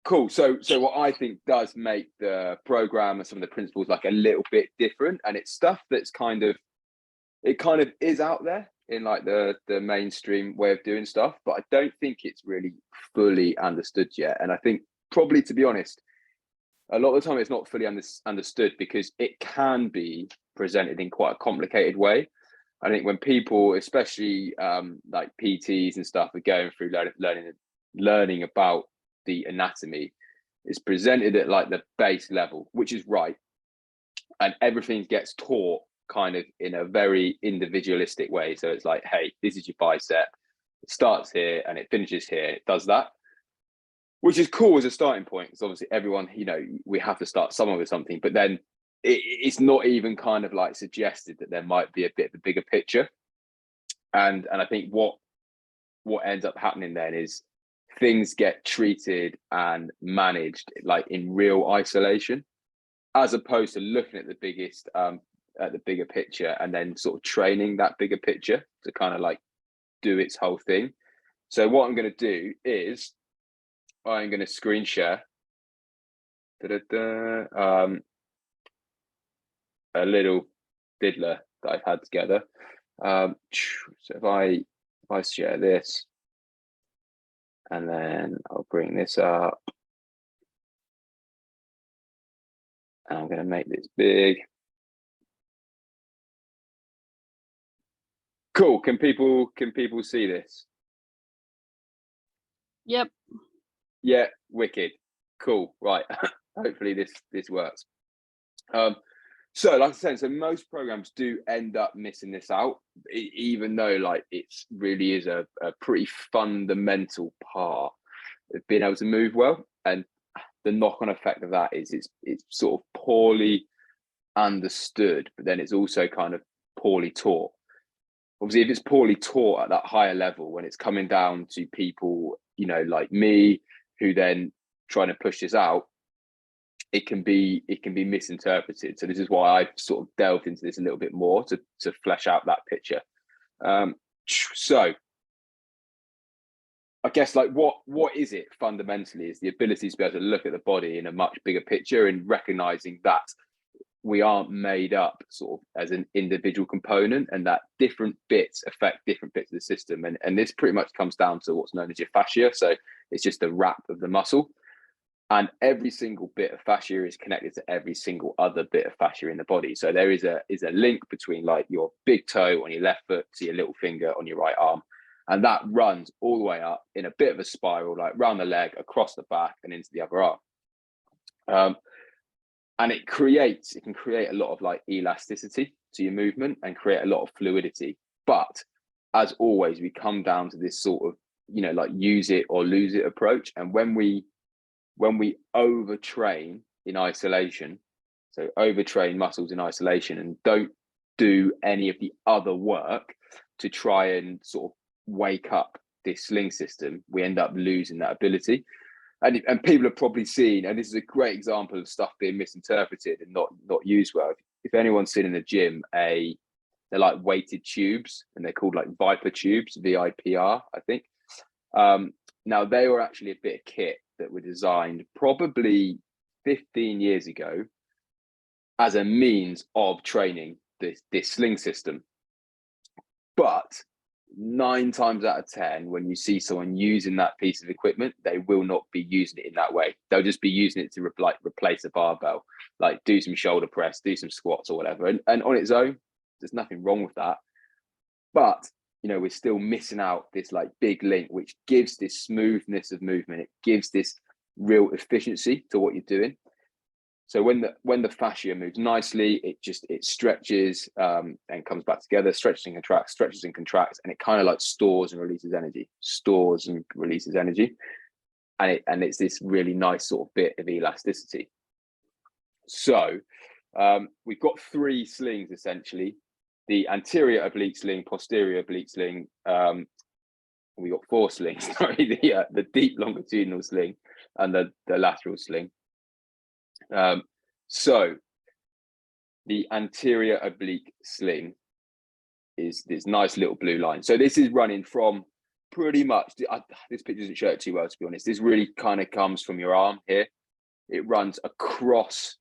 Cool. So what I think does make the program and some of the principles like a little bit different, and it's stuff that's kind of is out there in like the mainstream way of doing stuff, but I don't think it's really fully understood yet. And I think probably, to be honest, a lot of the time it's not fully understood because it can be presented in quite a complicated way. I think when people, especially like PTs and stuff, are going through learning about the anatomy, it's presented at like the base level, which is right, and everything gets taught kind of in a very individualistic way. So it's like, hey, this is your bicep, it starts here and it finishes here, it does that, which is cool as a starting point, because obviously everyone, we have to start somewhere with something, but then it's not even kind of like suggested that there might be a bit of a bigger picture. And I think what ends up happening then is things get treated and managed like in real isolation, as opposed to looking at the bigger picture and then sort of training that bigger picture to kind of like do its whole thing. So what I'm going to do is I'm going to screen share a little diddler that I've had together. So if I share this, and then I'll bring this up, and I'm going to make this big. Cool. Can people see this? Yep. Yeah, wicked. Cool. Right. Hopefully this works. So like I said, so most programs do end up missing this out, even though like it really is a pretty fundamental part of being able to move well. And the knock-on effect of that is it's sort of poorly understood, but then it's also kind of poorly taught. Obviously, if it's poorly taught at that higher level, when it's coming down to people, like me, who then trying to push this out, it can be misinterpreted. So this is why I've sort of delved into this a little bit more to flesh out that picture. So I guess like what is it fundamentally is the ability to be able to look at the body in a much bigger picture and recognizing that we aren't made up sort of as an individual component, and that different bits affect different bits of the system. And this pretty much comes down to what's known as your fascia. So it's just the wrap of the muscle. And every single bit of fascia is connected to every single other bit of fascia in the body. So there is a link between like your big toe on your left foot to your little finger on your right arm. And that runs all the way up in a bit of a spiral, like round the leg, across the back and into the other arm. And it can create a lot of like elasticity to your movement and create a lot of fluidity. But as always, we come down to this sort of, like use it or lose it approach. And when we overtrain in isolation, so overtrain muscles in isolation and don't do any of the other work to try and sort of wake up this sling system, we end up losing that ability. And people have probably seen, and this is a great example of stuff being misinterpreted and not used well. If anyone's seen in the gym, they're like weighted tubes, and they're called like Viper tubes, VIPR, I think. Now they were actually a bit of kit that were designed probably 15 years ago as a means of training this sling system. But 9 times out of 10, when you see someone using that piece of equipment, they will not be using it in that way. They'll just be using it to replace a barbell, like do some shoulder press, do some squats or whatever. And on its own, there's nothing wrong with that. But we're still missing out this like big link, which gives this smoothness of movement. It gives this real efficiency to what you're doing. So when the fascia moves nicely, it stretches and comes back together, stretches and contracts, and it kind of like stores and releases energy, and it's this really nice sort of bit of elasticity. So we've got 3 slings essentially: the anterior oblique sling, posterior oblique sling. We got 4 slings. Sorry, the deep longitudinal sling and the lateral sling. So the anterior oblique sling is this nice little blue line. So this is running from pretty much, this picture doesn't show it too well, to be honest. This really kind of comes from your arm here. It runs across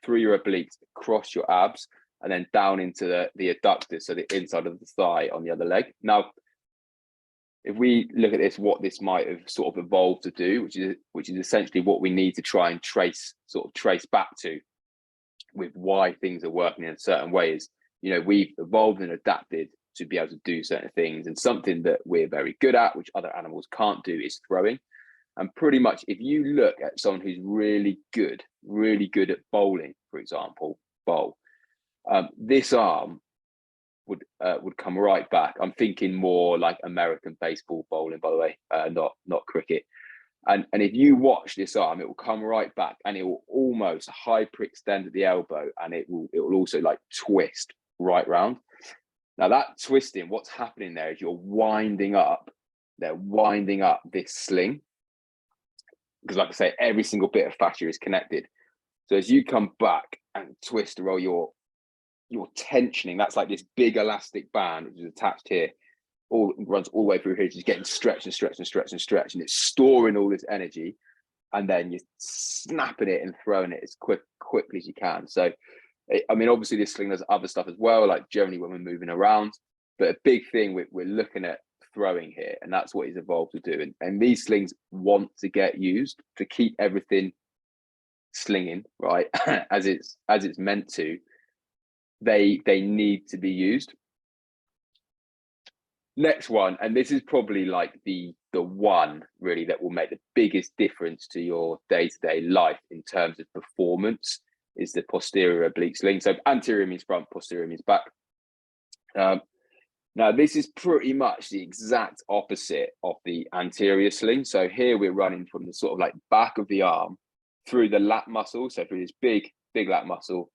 through your obliques, across your abs, and then down into the adductors, so the inside of the thigh on the other leg. Now, if we look at this, what this might have sort of evolved to do, which is essentially what we need to try and trace back to with why things are working in a certain way, is, you know, we've evolved and adapted to be able to do certain things, and something that we're very good at, which other animals can't do, is throwing. And pretty much, if you look at someone who's really good at bowling, for example, this arm would come right back. I'm thinking more like American baseball bowling, by the way, not cricket. And if you watch this arm, it will come right back, and it will almost hyperextend at the elbow, and it will also like twist right round. Now that twisting, what's happening there is they're winding up this sling, because like I say, every single bit of fascia is connected. So as you come back and twist to roll, you're tensioning. That's like this big elastic band which is attached here, runs all the way through here, just getting stretched and stretched and stretched and stretched, and it's storing all this energy, and then you're snapping it and throwing it as quickly as you can. So, I mean, obviously this sling does other stuff as well, like generally when we're moving around, but a big thing we're looking at throwing here, and that's what it's evolved to do. And these slings want to get used to keep everything slinging, right, as it's meant to. They need to be used. Next one, and this is probably like the one really that will make the biggest difference to your day-to-day life in terms of performance, is the posterior oblique sling. So anterior means front, posterior means back. Now this is pretty much the exact opposite of the anterior sling. So here we're running from the sort of like back of the arm through the lat muscle, so through this big lat muscle,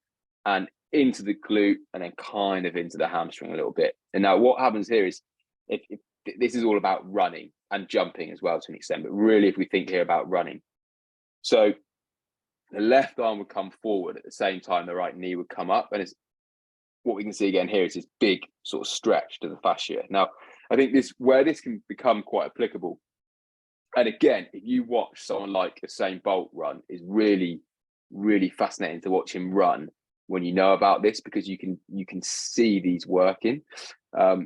and into the glute, and then kind of into the hamstring a little bit. And now what happens here is, if this is all about running and jumping as well to an extent, but really if we think here about running, so the left arm would come forward at the same time the right knee would come up, and it's what we can see again here is this big sort of stretch to the fascia. Now I think where this can become quite applicable, and again, if you watch someone like Usain Bolt run, is really fascinating to watch him run when you know about this, because you can see these working. Now,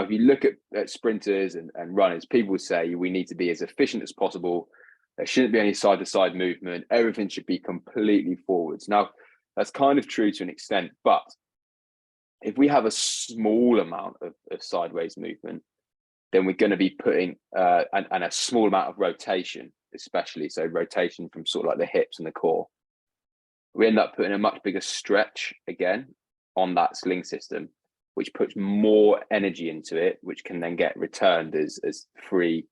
if you look at sprinters and runners, people would say we need to be as efficient as possible. There shouldn't be any side-to-side movement. Everything should be completely forwards. Now, that's kind of true to an extent, but if we have a small amount of sideways movement, then we're going to be putting and a small amount of rotation, especially, so rotation from sort of like the hips and the core. We end up putting a much bigger stretch again on that sling system, which puts more energy into it, which can then get returned as free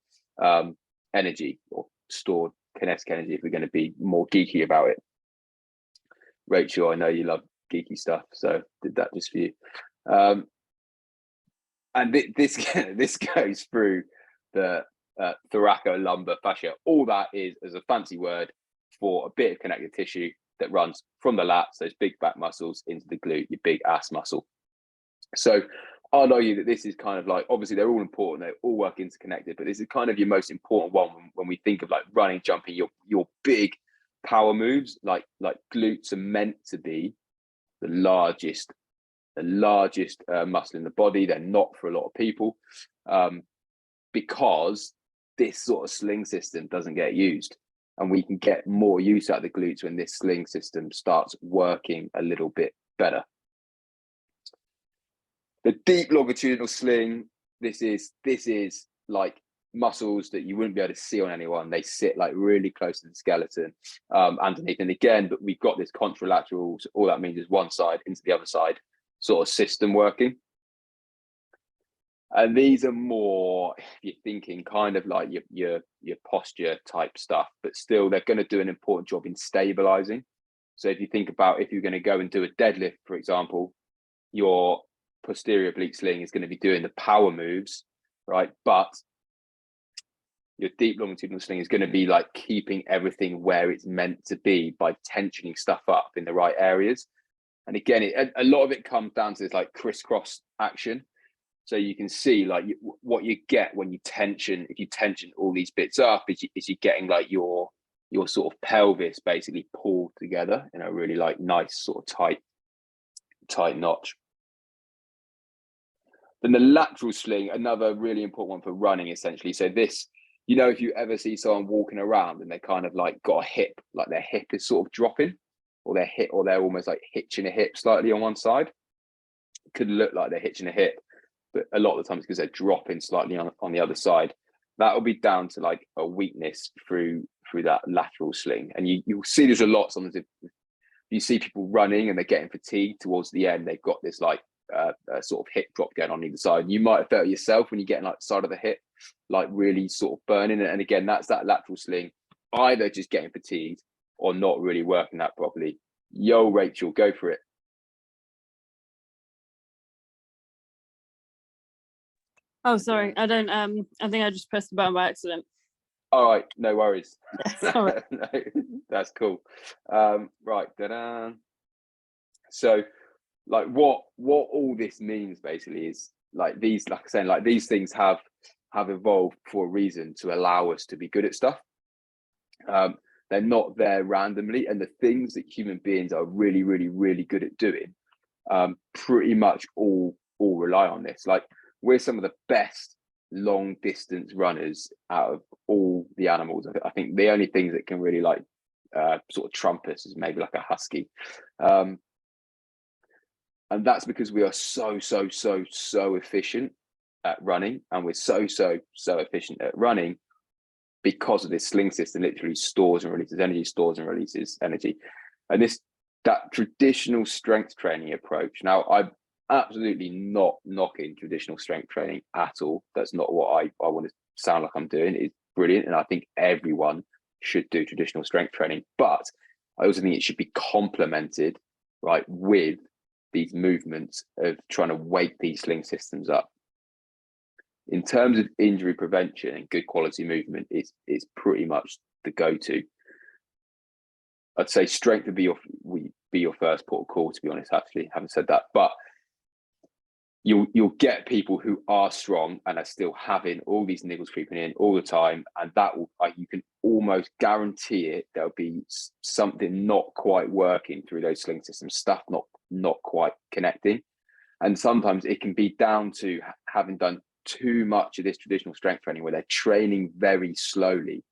energy, or stored kinetic energy, if we're going to be more geeky about it. Rachel, I know you love geeky stuff, so did that just for you. And this goes through the thoracolumbar fascia. All that is a fancy word for a bit of connective tissue that runs from the lats, those big back muscles, into the glute, your big ass muscle. So I'd argue that this is kind of like, obviously they're all important, they all work interconnected, but this is kind of your most important one when we think of like running, jumping, your big power moves. Like glutes are meant to be the largest muscle in the body. They're not for a lot of people, because this sort of sling system doesn't get used, and we can get more use out of the glutes when this sling system starts working a little bit better. The deep longitudinal sling, this is like muscles that you wouldn't be able to see on anyone. They sit like really close to the skeleton underneath. And again, but we've got this contralateral, so all that means is one side into the other side sort of system working. And these are more, if you're thinking kind of like your posture type stuff, but still they're going to do an important job in stabilizing. So if you think about, if you're going to go and do a deadlift, for example, your posterior oblique sling is going to be doing the power moves, right? But your deep longitudinal sling is going to be like keeping everything where it's meant to be by tensioning stuff up in the right areas. And again, a lot of it comes down to this like crisscross action. So you can see like what you get when you tension, if you tension all these bits up, is you're getting like your sort of pelvis basically pulled together in a really like nice sort of tight notch. Then the lateral sling, another really important one for running, essentially. So this, you know, if you ever see someone walking around and they kind of like got a hip, like their hip is sort of dropping, or they're almost like hitching a hip slightly on one side. It could look like they're hitching a hip, but a lot of the times because they're dropping slightly on the other side. That will be down to like a weakness through that lateral sling. And you'll see there's a lot. Sometimes if you see people running and they're getting fatigued towards the end, they've got this like sort of hip drop going on either side. You might have felt it yourself when you're getting like the side of the hip, like really sort of burning. And again, that's that lateral sling, either just getting fatigued or not really working that properly. Yo, Rachel, go for it. Oh, sorry. I don't. I think I just pressed the button by accident. All right, no worries. Sorry. No, that's cool. Right, ta-da. So, like, what all this means basically is like these, like I said, like these things have evolved for a reason to allow us to be good at stuff. They're not there randomly, and the things that human beings are really, really, really good at doing, pretty much all rely on this. Like, we're some of the best long distance runners out of all the animals. I think the only things that can really like sort of trump us is maybe like a husky, and that's because we are so efficient at running, and we're so efficient at running because of this sling system. Literally stores and releases energy, and that traditional strength training approach. Now, I'm absolutely not knocking traditional strength training at all. That's not what I want to sound like I'm doing. It's brilliant, and I think everyone should do traditional strength training, but I also think it should be complemented, right, with these movements of trying to wake these sling systems up. In terms of injury prevention and good quality movement, it's pretty much the go-to. I'd say strength would be your first port of call, to be honest. Actually, having said that, but you'll get people who are strong and are still having all these niggles creeping in all the time, and that will, you can almost guarantee it. There'll be something not quite working through those sling systems, stuff not quite connecting, and sometimes it can be down to having done too much of this traditional strength training where they're training very slowly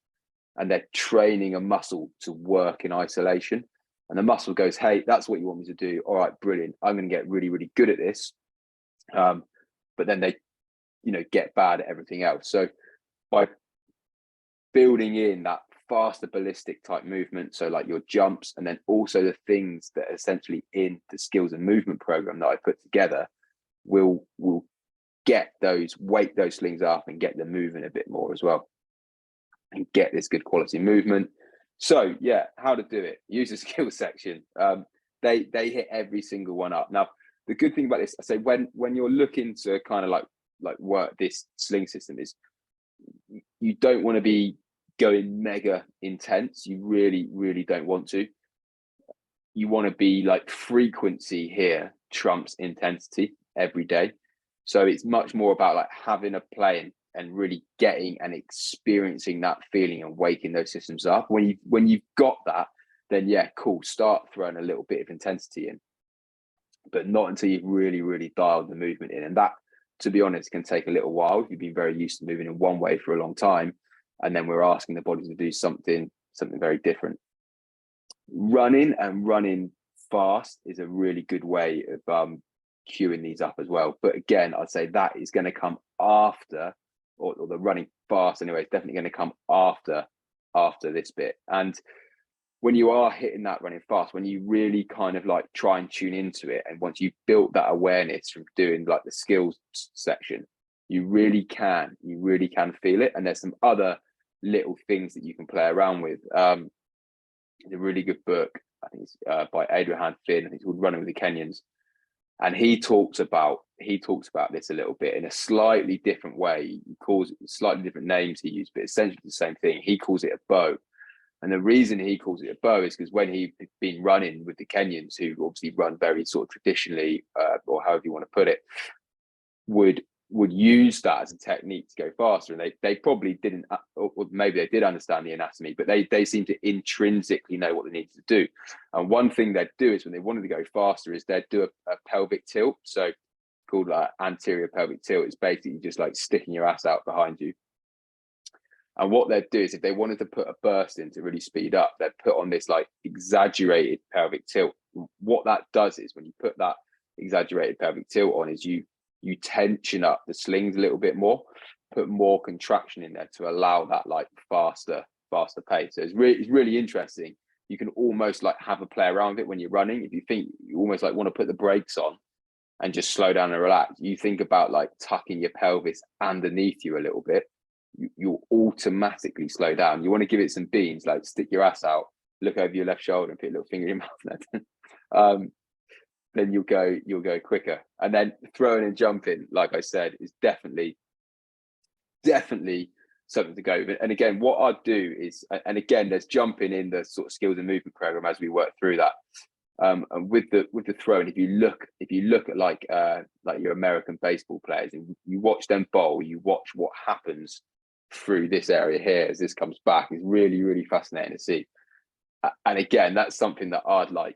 and they're training a muscle to work in isolation, and the muscle goes, hey, that's what you want me to do, all right, brilliant, I'm going to get really, really good at this, but then they get bad at everything else. So by building in that faster ballistic type movement, so like your jumps, and then also the things that are essentially in the skills and movement program that I put together will wake those slings up and get them moving a bit more as well, and get this good quality movement. So yeah, how to do it? Use the skills section. They hit every single one up. Now, the good thing about this, I say, when you're looking to kind of like work this sling system, is you don't want to be going mega intense. You really don't want to. You want to be like, frequency here trumps intensity every day. So it's much more about like having a play and really getting and experiencing that feeling and waking those systems up. When you've got that, then yeah, cool, start throwing a little bit of intensity in, but not until you've really dialed the movement in. And that, to be honest, can take a little while if you've been very used to moving in one way for a long time, and then we're asking the body to do something very different. Running fast is a really good way of queuing these up as well. But again, I'd say that is going to come after, or the running fast anyway, is definitely going to come after this bit. And when you are hitting that running fast, when you really kind of like try and tune into it, and once you've built that awareness from doing like the skills section, you really can feel it. And there's some other little things that you can play around with. It's a really good book, I think it's by Abraham Finn. I think it's called Running with the Kenyans, and he talks about this a little bit in a slightly different way. He calls it slightly different names he used, but essentially the same thing. He calls it a bow, and the reason he calls it a bow is because when he'd been running with the Kenyans, who obviously run very sort of traditionally, or however you want to put it, would would use that as a technique to go faster, and they probably didn't, or maybe they did understand the anatomy, but they seem to intrinsically know what they needed to do. And one thing they'd do is when they wanted to go faster is they'd do a pelvic tilt, so called anterior pelvic tilt. It's basically just like sticking your ass out behind you. And what they'd do is if they wanted to put a burst in to really speed up, they'd put on this like exaggerated pelvic tilt. What that does is when you put that exaggerated pelvic tilt on is you tension up the slings a little bit more, put more contraction in there to allow that like faster pace. So it's really interesting. You can almost like have a play around with it when you're running. If you think you almost like want to put the brakes on and just slow down and relax, you think about like tucking your pelvis underneath you a little bit, you'll automatically slow down. You want to give it some beans, like stick your ass out, look over your left shoulder and put a little finger in your mouth. Then you'll go quicker. And then throwing and jumping, like I said, is definitely something to go with. And again, what I'd do is, and again, there's jumping in the sort of skills and movement program as we work through that. And with the throwing, if you look at like your American baseball players and you watch them bowl, you watch what happens through this area here as this comes back, is really fascinating to see. And again, that's something that I'd like,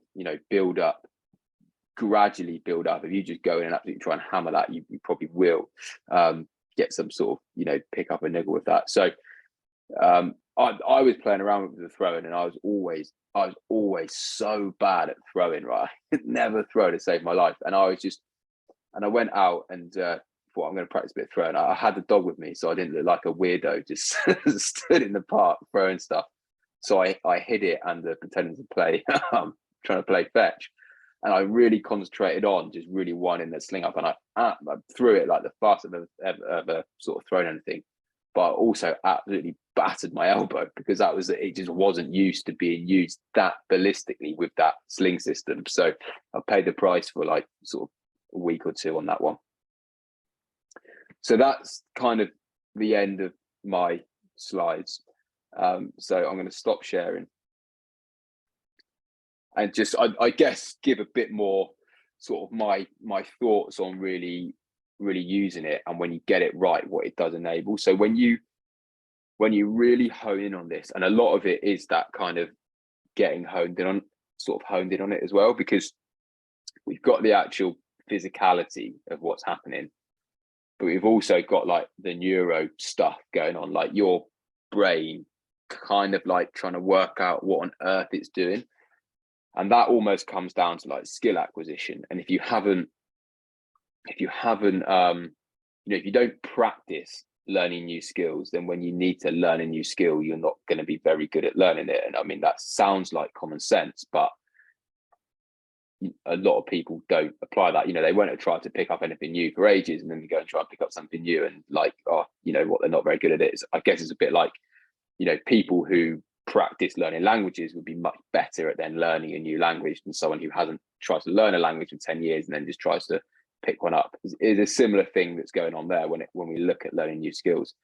gradually build up. If you just go in and absolutely try and hammer that, you probably will get some sort of pick up a niggle with that. So I was playing around with the throwing, and I was always so bad at throwing, right? I could never throw to save my life. And I went out and thought I'm going to practice a bit of throwing. I had the dog with me, so I didn't look like a weirdo, just stood in the park throwing stuff. So I hid it under pretending to play, trying to play fetch. And I really concentrated on just really winding the sling up, and I threw it like the fastest I've ever sort of thrown anything. But I also absolutely battered my elbow because it just wasn't used to being used that ballistically with that sling system. So I paid the price for like sort of a week or two on that one. So that's kind of the end of my slides. So I'm going to stop sharing and just, I guess, give a bit more sort of my thoughts on really using it, and when you get it right, what it does enable. So when you really hone in on this, and a lot of it is that kind of getting honed in on it as well, because we've got the actual physicality of what's happening, but we've also got like the neuro stuff going on, like your brain kind of like trying to work out what on earth it's doing. And that almost comes down to like skill acquisition. And if you don't practice learning new skills, then when you need to learn a new skill, you're not going to be very good at learning it. And I mean, that sounds like common sense, but a lot of people don't apply that. They won't have tried to pick up anything new for ages, and then they go and try and pick up something new, and like, what, they're not very good at it. I guess it's a bit like, people who practice learning languages would be much better at then learning a new language than someone who hasn't tried to learn a language for 10 years and then just tries to pick one up. Is a similar thing that's going on there when we look at learning new skills.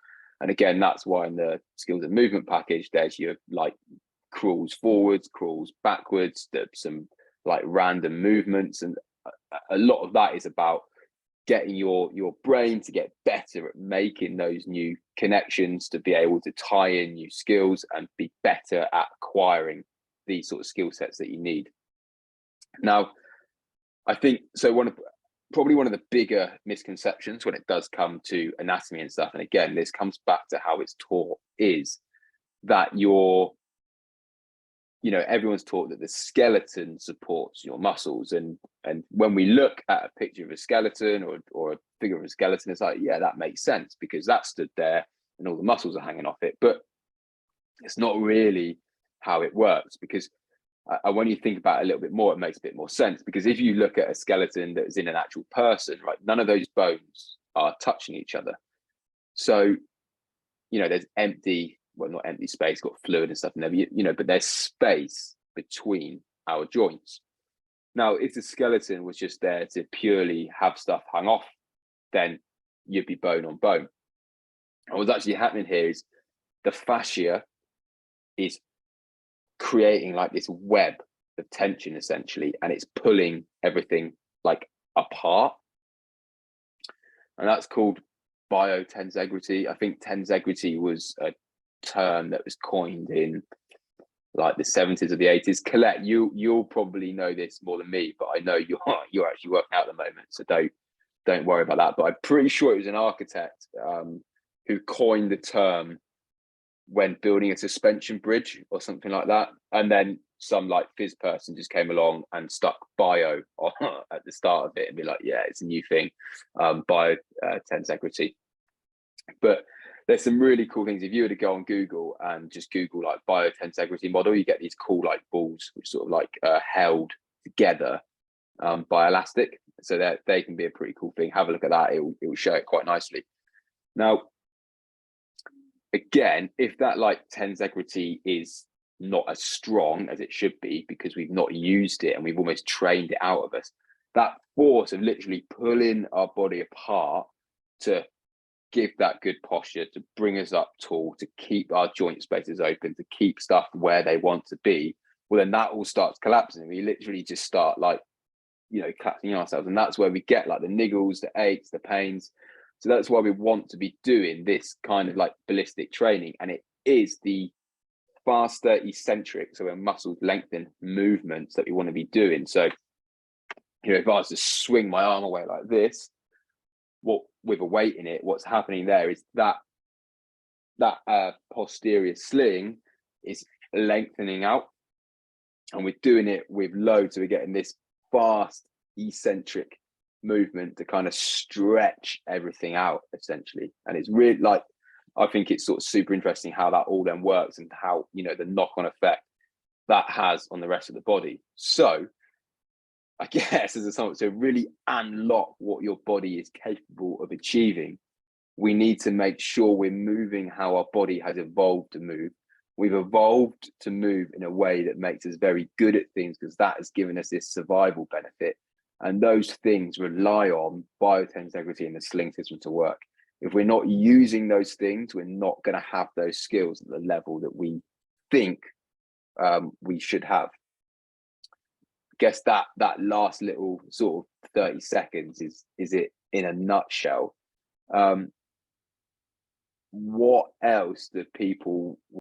And again, that's why in the skills and movement package, there's your like crawls forwards, crawls backwards, there's some like random movements, and a lot of that is about getting your brain to get better at making those new connections, to be able to tie in new skills and be better at acquiring these sort of skill sets that you need. Now, I think so probably one of the bigger misconceptions when it does come to anatomy and stuff, and again, this comes back to how it's taught, is that everyone's taught that the skeleton supports your muscles, and when we look at a picture of a skeleton or a figure of a skeleton, it's like, yeah, that makes sense because that stood there and all the muscles are hanging off it. But it's not really how it works, because when you think about it a little bit more, it makes a bit more sense. Because if you look at a skeleton that is in an actual person, right, none of those bones are touching each other. So there's not empty space, got fluid and stuff in there, but there's space between our joints. Now, if the skeleton was just there to purely have stuff hung off, then you'd be bone on bone. And what's actually happening here is the fascia is creating like this web of tension essentially, and it's pulling everything like apart. and that's called biotensegrity. I think tensegrity was a term that was coined in like the 70s or the 80s. Colette, you'll probably know this more than me, but I know you're actually working out at the moment, so don't worry about that. But I'm pretty sure it was an architect who coined the term when building a suspension bridge or something like that, and then some like phys person just came along and stuck bio at the start of it and be like, yeah, it's a new thing, tensegrity. But there's some really cool things. If you were to go on Google and just Google like biotensegrity model, you get these cool like balls which sort of like held together by elastic, so that they can be a pretty cool thing. Have a look at that. It will show it quite nicely. Now, again, if that like tensegrity is not as strong as it should be because we've not used it and we've almost trained it out of us, that force of literally pulling our body apart to give that good posture, to bring us up tall, to keep our joint spaces open, to keep stuff where they want to be, well, then that all starts collapsing. We literally just start like, collapsing ourselves. And that's where we get like the niggles, the aches, the pains. So that's why we want to be doing this kind of like ballistic training. And it is the faster eccentric, so when muscles lengthen movements that we want to be doing. So, if I was to swing my arm away like this, with a weight in it, what's happening there is that posterior sling is lengthening out, and we're doing it with load, so we're getting this fast eccentric movement to kind of stretch everything out essentially. And it's really like, I think it's sort of super interesting how that all then works and how, the knock-on effect that has on the rest of the body. So I guess as a something to really unlock what your body is capable of achieving, we need to make sure we're moving how our body has evolved to move. We've evolved to move in a way that makes us very good at things because that has given us this survival benefit. And those things rely on biotensegrity and the sling system to work. If we're not using those things, we're not going to have those skills at the level that we think we should have. Guess that last little sort of 30 seconds is it in a nutshell. What else do people